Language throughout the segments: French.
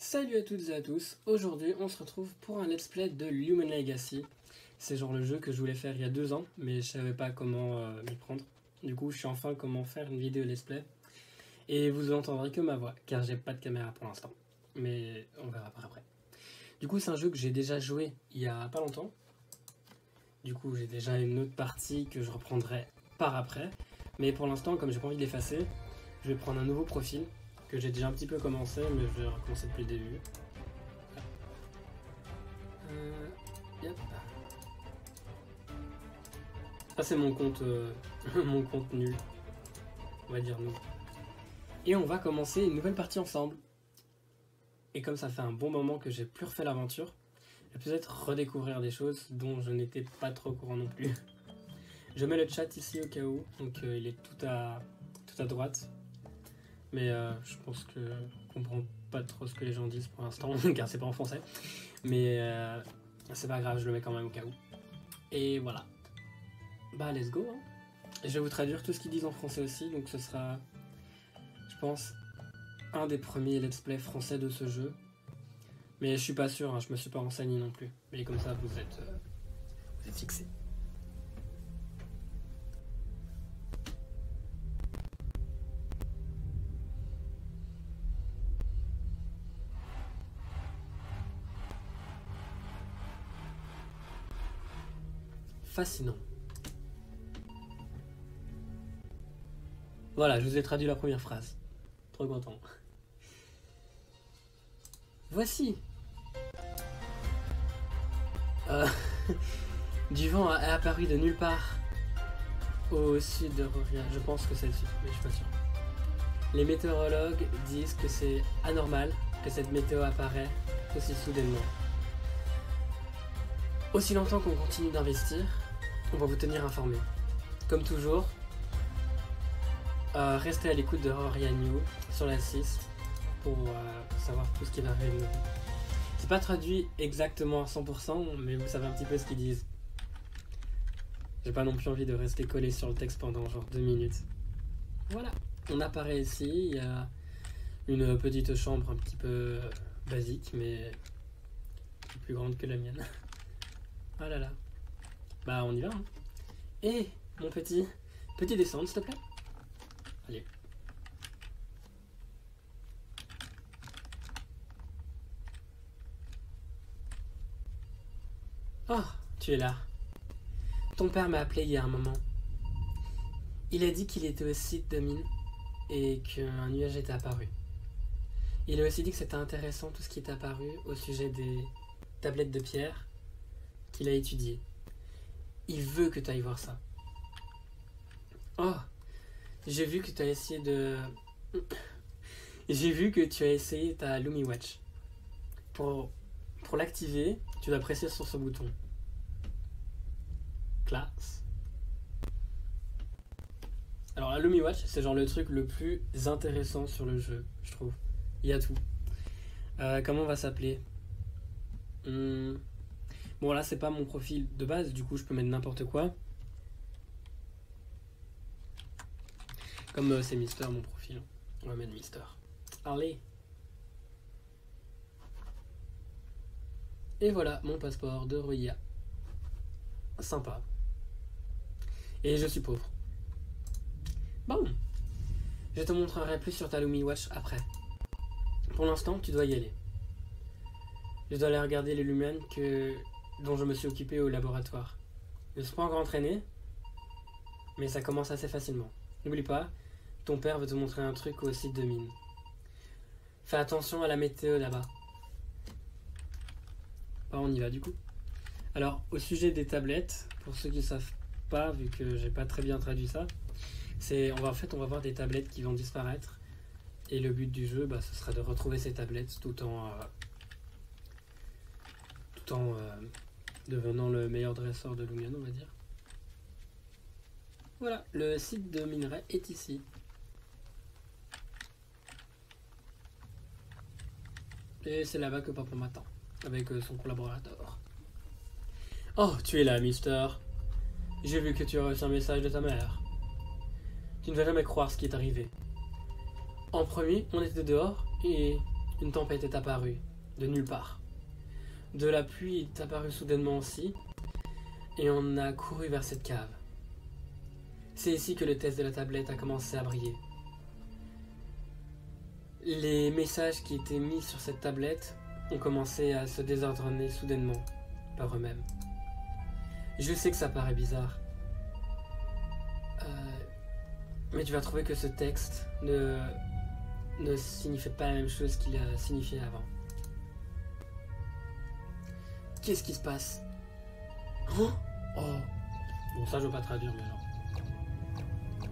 Salut à toutes et à tous, aujourd'hui on se retrouve pour un let's play de Lumen Legacy. C'est genre le jeu que je voulais faire il y a 2 ans, mais je savais pas comment m'y prendre. Du coup je sais enfin comment faire une vidéo let's play. Et vous entendrez que ma voix, car j'ai pas de caméra pour l'instant. Mais on verra par après. Du coup c'est un jeu que j'ai déjà joué il y a pas longtemps. Du coup j'ai déjà une autre partie que je reprendrai par après. Mais pour l'instant, comme j'ai pas envie de l'effacer, je vais prendre un nouveau profil que j'ai déjà un petit peu commencé, mais je vais recommencer depuis le début. Yep. Ça c'est mon compte, mon compte nul, on va dire nul. Et on va commencer une nouvelle partie ensemble. Et comme ça fait un bon moment que j'ai plus refait l'aventure, je vais peut-être redécouvrir des choses dont je n'étais pas trop au courant non plus. Je mets le chat ici au cas où, donc il est tout à droite. Mais je pense que je comprends pas trop ce que les gens disent pour l'instant, car c'est pas en français. Mais c'est pas grave, je le mets quand même au cas où. Et voilà. Bah let's go. Hein. Et je vais vous traduire tout ce qu'ils disent en français aussi, donc ce sera, je pense, un des premiers let's play français de ce jeu. Mais je suis pas sûr, hein, je me suis pas renseigné non plus. Mais comme ça, vous êtes fixés. Fascinant. Voilà, je vous ai traduit la première phrase. Trop content. Voici. Du vent est apparu de nulle part au sud de Roria. Je pense que c'est le sud, mais je suis pas sûr. Les météorologues disent que c'est anormal que cette météo apparaît aussi soudainement. Aussi longtemps qu'on continue d'investir, on va vous tenir informé. Comme toujours, restez à l'écoute de Roria New sur la 6 pour savoir tout ce qui va arriver. C'est pas traduit exactement à 100%, mais vous savez un petit peu ce qu'ils disent. J'ai pas non plus envie de rester collé sur le texte pendant genre 2 minutes. Voilà, on apparaît ici, il y a une petite chambre un petit peu basique, mais plus grande que la mienne. Ah là là. Bah on y va. Hein. Et mon petit, descendre s'il te plaît. Allez. Oh, tu es là. Ton père m'a appelé il y a un moment. Il a dit qu'il était au site de mine et qu'un nuage était apparu. Il a aussi dit que c'était intéressant tout ce qui est apparu au sujet des tablettes de pierre qu'il a étudiées. Il veut que tu ailles voir ça. Oh, j'ai vu que tu as essayé de... J'ai vu que tu as essayé ta Lumi Watch. Pour l'activer, tu dois presser sur ce bouton. Classe. Alors la Lumi Watch, c'est genre le truc le plus intéressant sur le jeu, je trouve. Il y a tout. Comment on va s'appeler Bon là c'est pas mon profil de base, du coup je peux mettre n'importe quoi. Comme c'est Mister mon profil, on va mettre Mister. Allez. Et voilà mon passeport de Roya. Sympa. Et je suis pauvre. Bon. Je te montrerai plus sur ta Lumi Watch après. Pour l'instant, tu dois y aller. Je dois aller regarder les lumens dont je me suis occupé au laboratoire. Je ne suis pas encore entraîné, mais ça commence assez facilement. N'oublie pas, ton père veut te montrer un truc au site de mine. Fais attention à la météo là-bas. Bah, on y va du coup. Alors, au sujet des tablettes, pour ceux qui ne savent pas, vu que j'ai pas très bien traduit ça, on va voir des tablettes qui vont disparaître. Et le but du jeu, ce sera de retrouver ces tablettes tout en devenant le meilleur dresseur de Lumion, on va dire. Voilà, le site de minerai est ici. Et c'est là-bas que papa m'attend, avec son collaborateur. Oh, tu es là, Mister. J'ai vu que tu as reçu un message de ta mère. Tu ne vas jamais croire ce qui est arrivé. En premier, on était dehors et une tempête est apparue, de nulle part. De la pluie est apparue soudainement aussi, et on a couru vers cette cave. C'est ici que le test de la tablette a commencé à briller. Les messages qui étaient mis sur cette tablette ont commencé à se désordonner soudainement, par eux-mêmes. Je sais que ça paraît bizarre, mais tu vas trouver que ce texte ne signifiait pas la même chose qu'il a signifié avant. Qu'est-ce qui se passe? Oh, bon, ça je veux pas traduire, mais genre.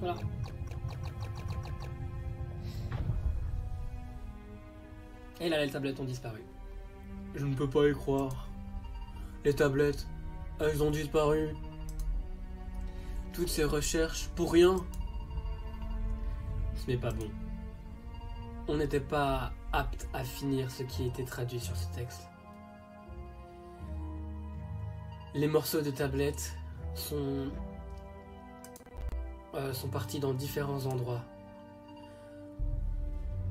Voilà. Et là, les tablettes ont disparu. Je ne peux pas y croire. Les tablettes, elles ont disparu. Toutes ces recherches pour rien. Ce n'est pas bon. On n'était pas apte à finir ce qui était traduit sur ce texte. Les morceaux de tablettes sont partis dans différents endroits.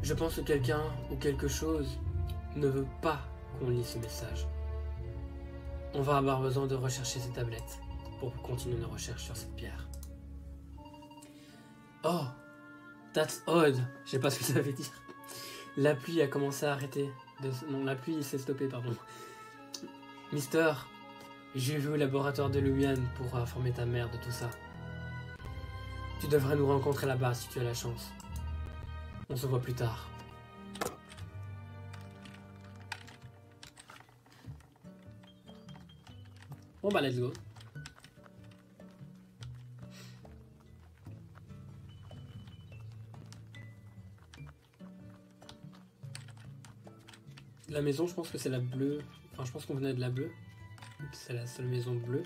Je pense que quelqu'un ou quelque chose ne veut pas qu'on lise ce message. On va avoir besoin de rechercher ces tablettes pour continuer nos recherches sur cette pierre. Oh, that's odd. Je sais pas ce que ça veut dire. La pluie a commencé à arrêter. Non, la pluie s'est stoppée, pardon. Mister, j'ai vu au laboratoire de Lumian pour informer ta mère de tout ça. Tu devrais nous rencontrer là-bas si tu as la chance. On se voit plus tard. Bon bah let's go. La maison, je pense que c'est la bleue. Enfin, je pense qu'on venait de la bleue. C'est la seule maison bleue.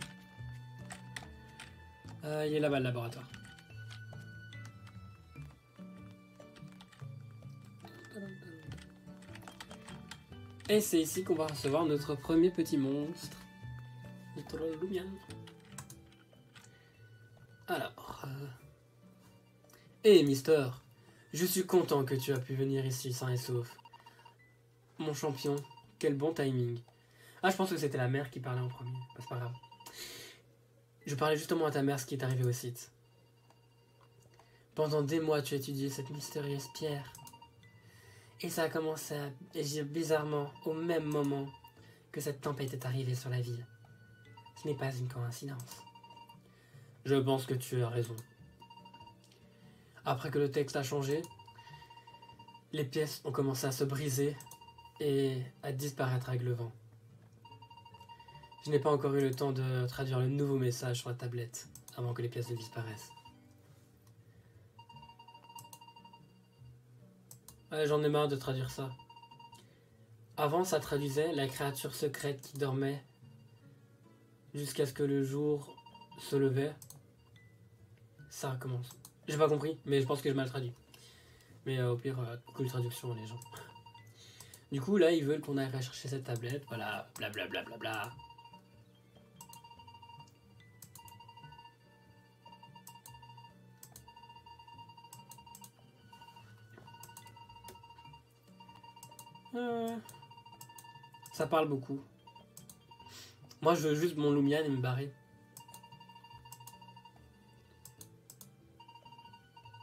Il est là-bas le laboratoire. Et c'est ici qu'on va recevoir notre premier petit monstre. Notre Lumian. Alors... Mister, je suis content que tu as pu venir ici sain et sauf. Mon champion, quel bon timing. Ah, je pense que c'était la mère qui parlait en premier. Bah, c'est pas grave. Je parlais justement à ta mère ce qui est arrivé au site. Pendant des mois, tu as étudié cette mystérieuse pierre. Et ça a commencé à agir bizarrement au même moment que cette tempête est arrivée sur la ville. Ce n'est pas une coïncidence. Je pense que tu as raison. Après que le texte a changé, les pièces ont commencé à se briser et à disparaître avec le vent. Je n'ai pas encore eu le temps de traduire le nouveau message sur la tablette avant que les pièces ne disparaissent. Ouais, j'en ai marre de traduire ça. Avant, ça traduisait la créature secrète qui dormait jusqu'à ce que le jour se levait. Ça recommence. J'ai pas compris, mais je pense que j'ai mal traduit. Mais au pire, cool traduction, les gens. Du coup, là, ils veulent qu'on aille rechercher cette tablette. Voilà, blablabla. Bla, bla, bla, bla. Ça parle beaucoup. Moi, je veux juste mon Lumian et me barrer.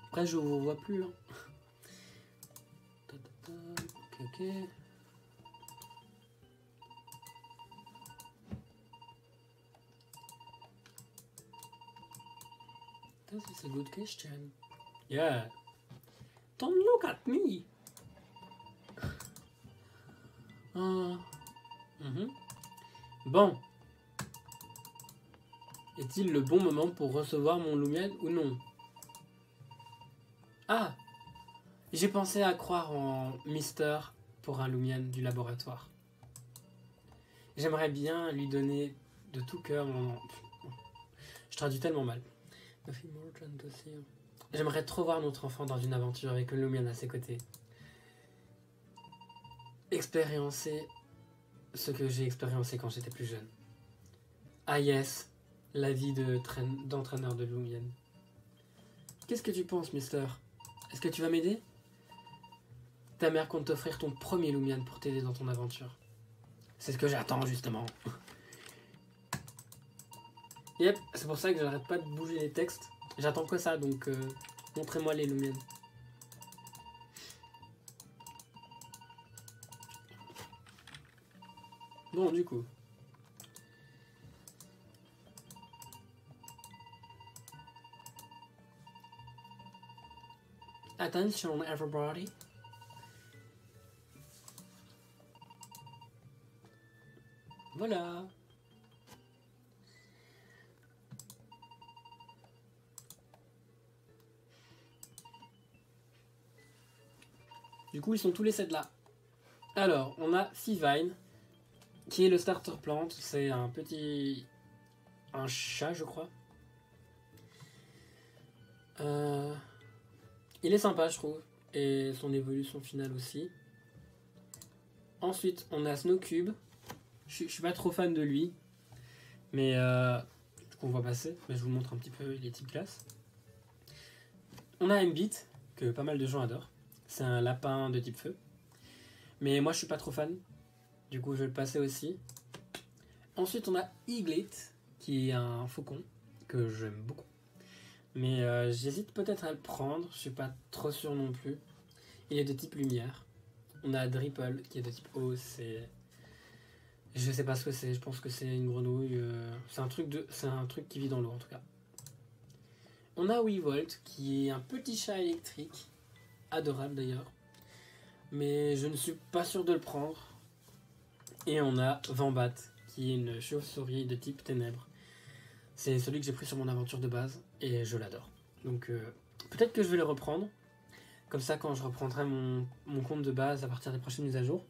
Après, je vous vois plus. Hein. Ok. That's a good question. Yeah. Don't look at me. Bon. Est-il le bon moment pour recevoir mon Lumian ou non? Ah, j'ai pensé à croire en Mister pour un Lumian du laboratoire. J'aimerais bien lui donner de tout cœur mon... Je traduis tellement mal. J'aimerais trop voir notre enfant dans une aventure avec un Lumian à ses côtés. Expériencer ce que j'ai expériencé quand j'étais plus jeune. Ah yes, la vie d'entraîneur de Lumian. Qu'est-ce que tu penses, Mister? Est-ce que tu vas m'aider? Ta mère compte t'offrir ton premier Lumian pour t'aider dans ton aventure. C'est ce que j'attends justement. Yep, c'est pour ça que j'arrête pas de bouger les textes. J'attends que ça, donc montrez-moi les Lumian. Bon, du coup. Attention everybody. Voilà. Du coup, ils sont tous les 7 là. Alors, on a Fivine, qui est le starter plant. C'est un petit... un chat, je crois. Il est sympa, je trouve. Et son évolution finale aussi. Ensuite, on a Snowcube. Je suis pas trop fan de lui. Mais qu'on voit passer. Mais je vous montre un petit peu les types classes. On a Mbit, que pas mal de gens adorent. C'est un lapin de type feu. Mais moi, je suis pas trop fan. Du coup, je vais le passer aussi. Ensuite, on a Eaglet, qui est un faucon, que j'aime beaucoup. Mais j'hésite peut-être à le prendre. Je suis pas trop sûr non plus. Il est de type lumière. On a Dripple, qui est de type eau. C'est... je sais pas ce que c'est. Je pense que c'est une grenouille. C'est un truc qui vit dans l'eau, en tout cas. On a Weavolt, qui est un petit chat électrique. Adorable d'ailleurs. Mais je ne suis pas sûr de le prendre. Et on a Vambat, qui est une chauve-souris de type ténèbres. C'est celui que j'ai pris sur mon aventure de base. Et je l'adore. Donc peut-être que je vais le reprendre. Comme ça, quand je reprendrai mon compte de base à partir des prochaines mises à jour,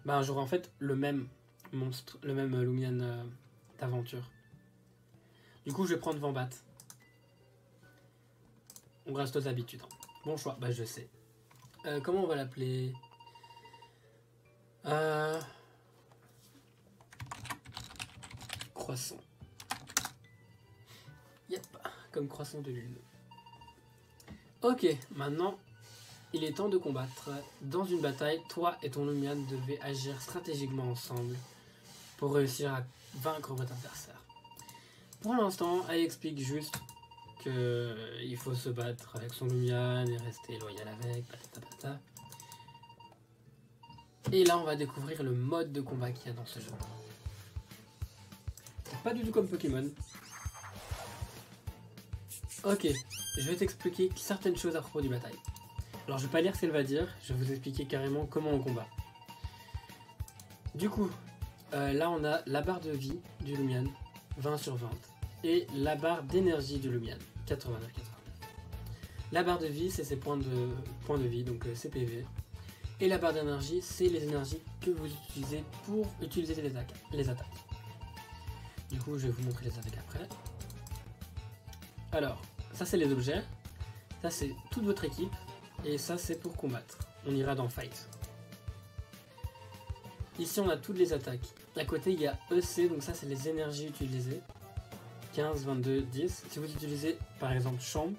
ben, j'aurai en fait le même monstre, le même Lumian d'aventure. Du coup, je vais prendre Vambat. On reste aux habitudes. Bon choix, bah je sais. Comment on va l'appeler? Croissant. Yep, comme croissant de lune. Ok, maintenant, il est temps de combattre. Dans une bataille, toi et ton Lumian devez agir stratégiquement ensemble pour réussir à vaincre votre adversaire. Pour l'instant, elle explique juste qu'il faut se battre avec son Lumian et rester loyal avec, patata patata. Et là, on va découvrir le mode de combat qu'il y a dans ce jeu. C'est pas du tout comme Pokémon. Ok, je vais t'expliquer certaines choses à propos du bataille. Alors, je vais pas lire ce qu'elle va dire, je vais vous expliquer carrément comment on combat. Du coup, là, on a la barre de vie du Lumian, 20 sur 20. Et la barre d'énergie du Lumian, 89-89. La barre de vie, c'est ses points de vie, donc ses PV. Et la barre d'énergie, c'est les énergies que vous utilisez pour utiliser les attaques. Du coup, je vais vous montrer les attaques après. Alors, ça c'est les objets. Ça c'est toute votre équipe. Et ça c'est pour combattre. On ira dans Fight. Ici on a toutes les attaques. À côté il y a EC, donc ça c'est les énergies utilisées. 15, 22, 10. Si vous utilisez par exemple Champ,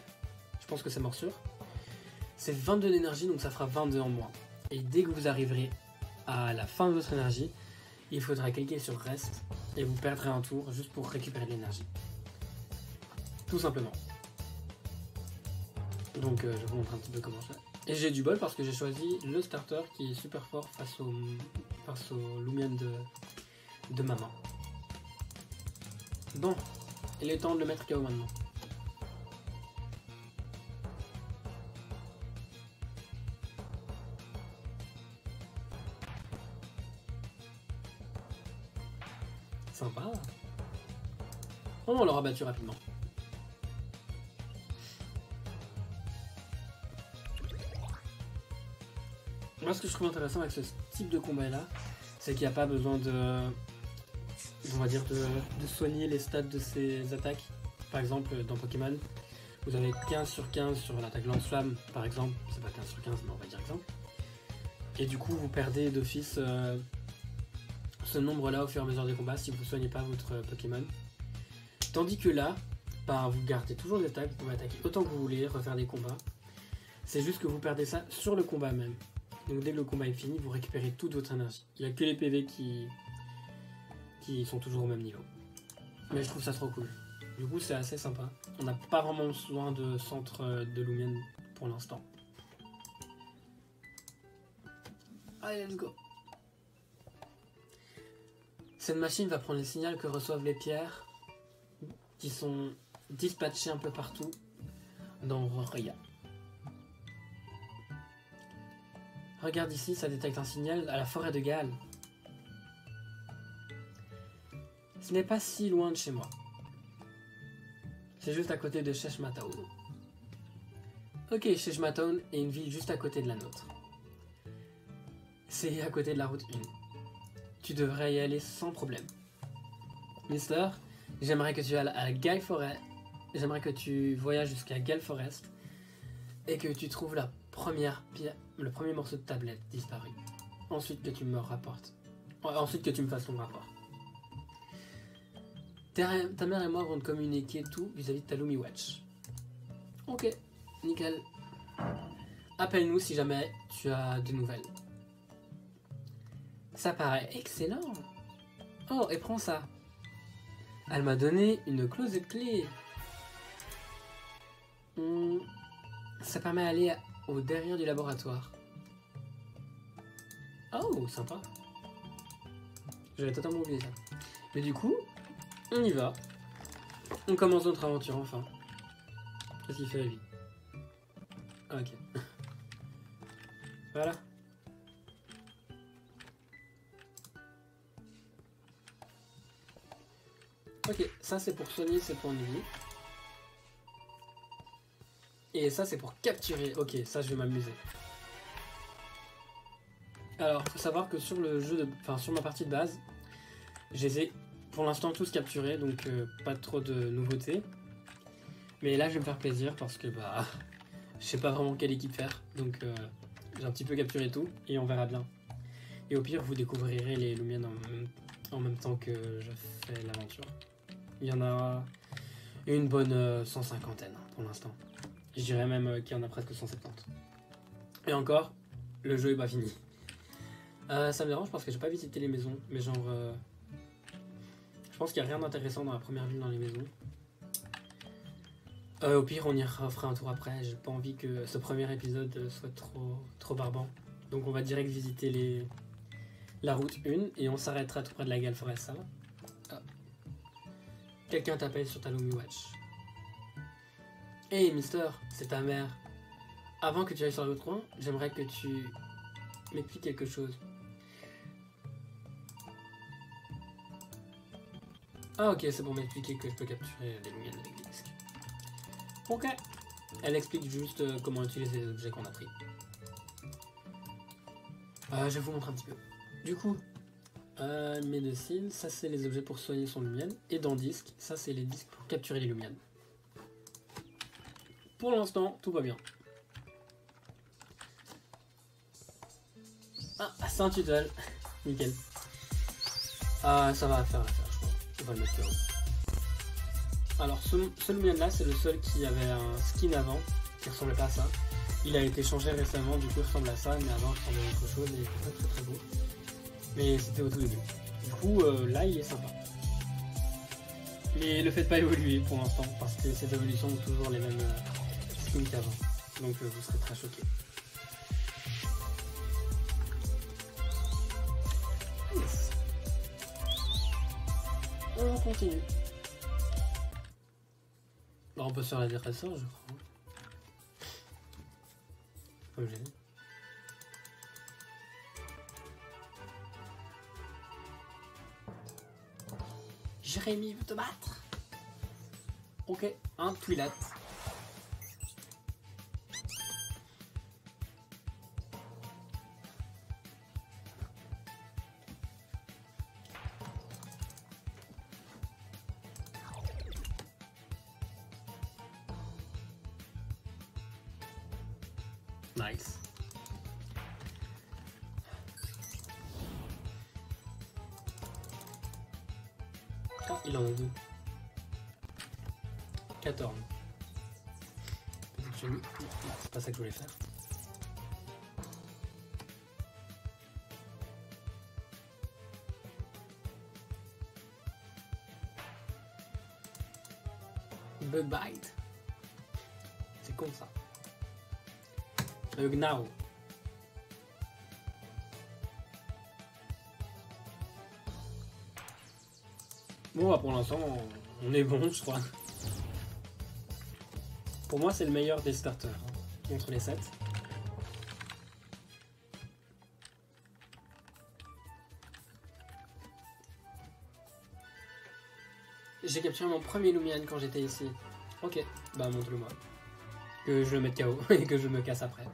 je pense que c'est morsure, c'est 22 d'énergie, donc ça fera 22 en moins. Et dès que vous arriverez à la fin de votre énergie, il faudra cliquer sur Reste et vous perdrez un tour juste pour récupérer de l'énergie. Tout simplement. Donc je vous montre un petit peu comment je fais. Et j'ai du bol parce que j'ai choisi le starter qui est super fort face au Lumian de maman. Bon, il est temps de le mettre KO maintenant. Sympa. Oh, on l'aura battu rapidement. Moi, ce que je trouve intéressant avec ce type de combat là, c'est qu'il n'y a pas besoin de, on va dire, de soigner les stats de ses attaques. Par exemple, dans Pokémon, vous avez 15 sur 15 sur l'attaque lance-flamme, par exemple. C'est pas 15 sur 15, mais on va dire exemple. Et du coup, vous perdez d'office ce nombre-là au fur et à mesure des combats si vous ne soignez pas votre Pokémon. Tandis que là, bah, vous gardez toujours les attaques, vous pouvez attaquer autant que vous voulez, refaire des combats. C'est juste que vous perdez ça sur le combat même. Donc dès que le combat est fini, vous récupérez toute votre énergie. Il n'y a que les PV qui sont toujours au même niveau. Mais je trouve ça trop cool. Du coup c'est assez sympa. On n'a pas vraiment besoin de centre de Lumion pour l'instant. Allez, let's go. Cette machine va prendre les signaux que reçoivent les pierres qui sont dispatchées un peu partout dans Roria. Regarde ici, ça détecte un signal à la forêt de Galles. Ce n'est pas si loin de chez moi. C'est juste à côté de Cheshmatown. Ok, Cheshmatown est une ville juste à côté de la nôtre. C'est à côté de la route 1. Tu devrais y aller sans problème. Mister, j'aimerais que tu ailles à Gale Forest. J'aimerais que tu voyages jusqu'à Gale Forest et que tu trouves le premier morceau de tablette disparu. Ensuite que tu me rapportes. Ensuite que tu me fasses ton rapport. Ta mère et moi vont te communiquer tout vis-à-vis de ta Lumi Watch. Ok, nickel. Appelle-nous si jamais tu as des nouvelles. Ça paraît excellent. Oh, et prends ça. Elle m'a donné une closette clé. Ça permet d'aller au derrière du laboratoire. Oh, sympa. J'avais totalement oublié ça. Mais du coup, on y va. On commence notre aventure enfin. Qu'est-ce qu'il fait lui? Ok. Voilà. Ok, ça c'est pour soigner ses points de vie. Et ça c'est pour capturer. Ok, ça je vais m'amuser. Alors, faut savoir que sur le jeu, sur ma partie de base, je les ai pour l'instant tous capturés, donc pas trop de nouveautés. Mais là je vais me faire plaisir parce que je sais pas vraiment quelle équipe faire, donc j'ai un petit peu capturé tout et on verra bien. Et au pire vous découvrirez les Lumion en même temps que je fais l'aventure. Il y en a une bonne 150 pour l'instant. Je dirais même qu'il y en a presque 170. Et encore, le jeu est pas fini. Ça me dérange parce que j'ai pas visité les maisons, mais genre... je pense qu'il n'y a rien d'intéressant dans la première ville dans les maisons. Au pire, on y fera un tour après. J'ai pas envie que ce premier épisode soit trop barbant. Donc on va direct visiter la route 1 et on s'arrêtera tout près de la Gale Forest, ça va? Quelqu'un t'appelle sur ta Lumi Watch. Hey Mister, c'est ta mère. Avant que tu ailles sur la route 1, j'aimerais que tu m'expliques quelque chose. Ah ok, c'est pour m'expliquer que je peux capturer les Lumion avec des disques. Ok. Elle explique juste comment utiliser les objets qu'on a pris. Je vais vous montrer un petit peu. Du coup, médecine, ça c'est les objets pour soigner son Lumion. Et dans disque, ça c'est les disques pour capturer les Lumion. Pour l'instant, tout va bien. Ah, c'est un tutoriel. Nickel. Ah, ça va faire l'affaire, je crois. On va le mettre là-haut. Alors, ce Lumion là, c'est le seul qui avait un skin avant, qui ressemblait pas à ça. Il a été changé récemment, du coup il ressemble à ça, mais avant il ressemblait à autre chose et il était très beau. Mais c'était au tout début. Du coup, là il est sympa. Mais le fait de pas évoluer pour l'instant, parce que ces évolutions ont toujours les mêmes skins qu'avant. Donc vous serez très choqués. Yes. On continue. Alors, on peut se faire la dépresseur, je crois. Comme j'ai dit. Jérémy veut te battre. Ok, un Twilat. Nice. Ah, il en a deux. 14. C'est pas ça que je voulais faire. Bug bite. C'est con ça. Le Gnao. Bon bah pour l'instant on est bon je crois. Pour moi c'est le meilleur des starters hein, entre les 7. J'ai capturé mon premier Lumian quand j'étais ici. Ok, bah montre-le moi. Que je le mette KO et que je me casse après.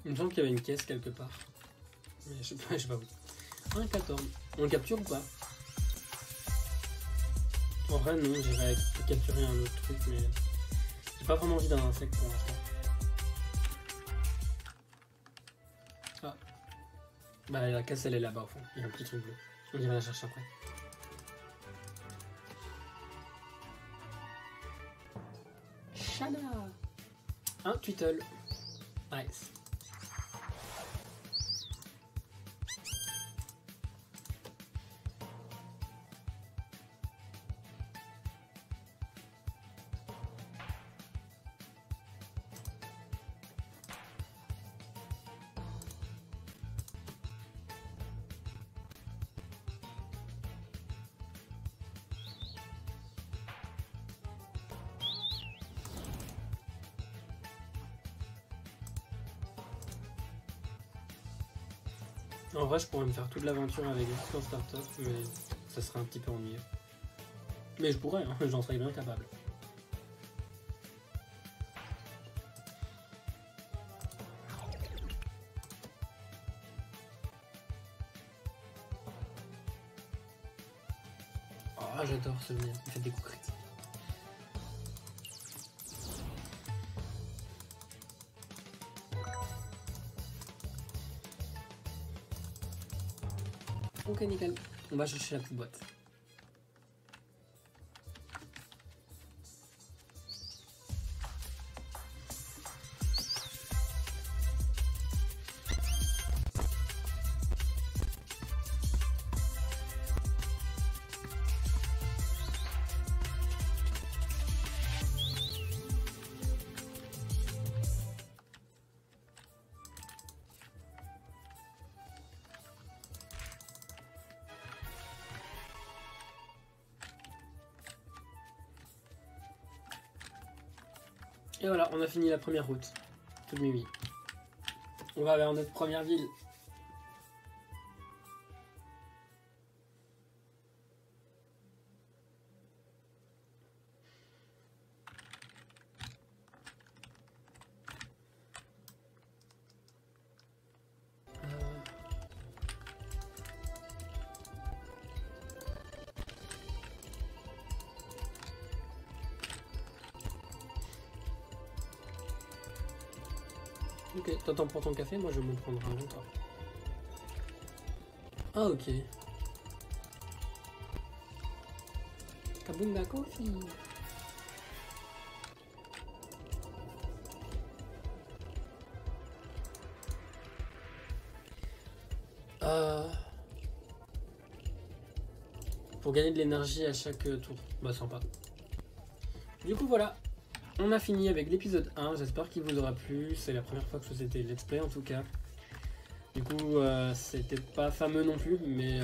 Il me semble qu'il y avait une caisse quelque part. Mais je sais pas où. Un 14. On le capture ou pas? En vrai non, j'irais capturer un autre truc mais j'ai pas vraiment envie d'un insecte pour l'instant. Ah. Bah la caisse elle est là-bas au fond. Il y a un petit truc bleu. On ira la chercher après. Shada. Un Tweetle. Nice. En vrai, je pourrais me faire toute l'aventure avec un starter, mais ça serait un petit peu ennuyeux. Mais je pourrais, hein, j'en serais bien capable. Oh, j'adore ce mien, il fait des coups critiques. Ok, nickel. On va chercher la petite boîte. Et voilà, on a fini la première route. Tout le mimi. On va vers notre première ville. Ok, t'attends pour ton café, moi je vais me prendre un longtemps. Ah ok. Kabunga Coffee. Pour gagner de l'énergie à chaque tour. Bah sympa. Du coup voilà. On a fini avec l'épisode 1, j'espère qu'il vous aura plu, c'est la première fois que je faisais des let's play en tout cas. Du coup c'était pas fameux non plus, mais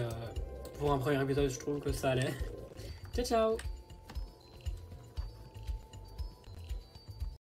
pour un premier épisode je trouve que ça allait. Ciao ciao.